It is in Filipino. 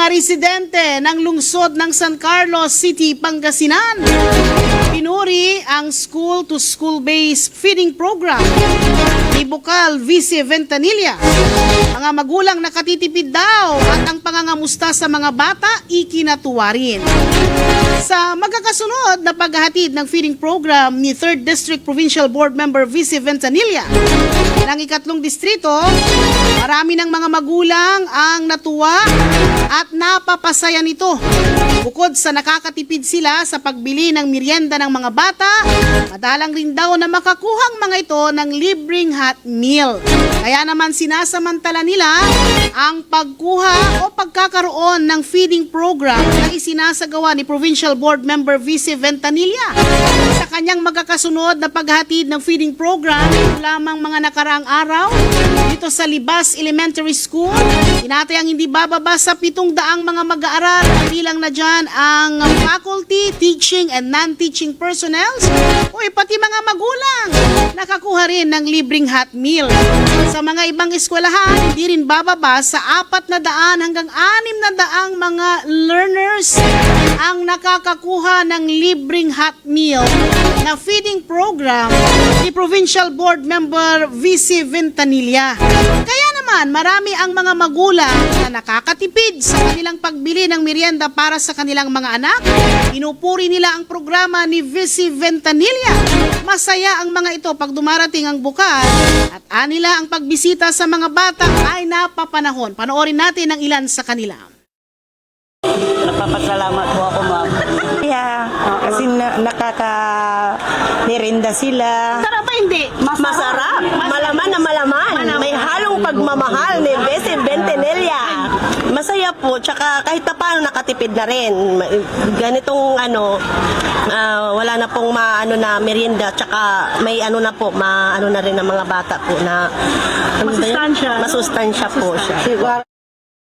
residente ng lungsod ng San Carlos City, Pangasinan, pinuri ang school-to-school-based feeding program ni Bukal Vice Ventanilla. Mga magulang nakatitipid daw at ang pangangamusta sa mga bata ikinatuwa rin. Sa magkakasunod na paghahatid ng feeding program ni 3rd District Provincial Board Member Vice Ventanilla ng ikatlong distrito, marami ng mga magulang ang natuwa at napapasaya nito. Bukod sa nakakatipid sila sa pagbili ng merienda ng mga bata, madalang rin daw na makakuhang mga ito ng libreng hot meal. Kaya naman sinasamantala nila ang pagkuha o pagkakaroon ng feeding program na isinasagawa ni Provincial Board Member Vice Ventanilla. Sa kanyang magkakasunod na paghatid ng feeding program, lamang mga nakaraang araw dito sa Libas Elementary School, tinatayang hindi bababa sa 700 mga mag-aaral, bilang na dyan ang faculty, teaching and non-teaching personnel o pati mga magulang nakakuha rin ng libreng hot meal. Sa mga ibang eskwelahan, hindi rin bababa sa 400 hanggang 600 mga learners ang nakakakuha ng libreng hot meal na feeding program ni Provincial Board Member Vice Ventanilla. Kaya naman, marami ang mga magulang na nakakatipid sa kanilang pagbili ng merienda para sa kanilang mga anak. Inupuri nila ang programa ni Vice Ventanilla. Masaya ang mga ito pag dumarating ang bukal at anila ang pagbisita sa mga bata ay napapanahon. Panoorin natin ang ilan sa kanila. Napapasalamat po ako, ma'am. Kasi nakaka-merinda sila. Masarap ba hindi? Masarap. Malaman na malaman. May halong pagmamahal ni Vice Ventanilla. Masaya po, tsaka kahit pa paano nakatipid na rin. Ganitong wala na pong na merienda, tsaka may na po, na rin ng mga bata po na Masustansya. Masustansya po siya.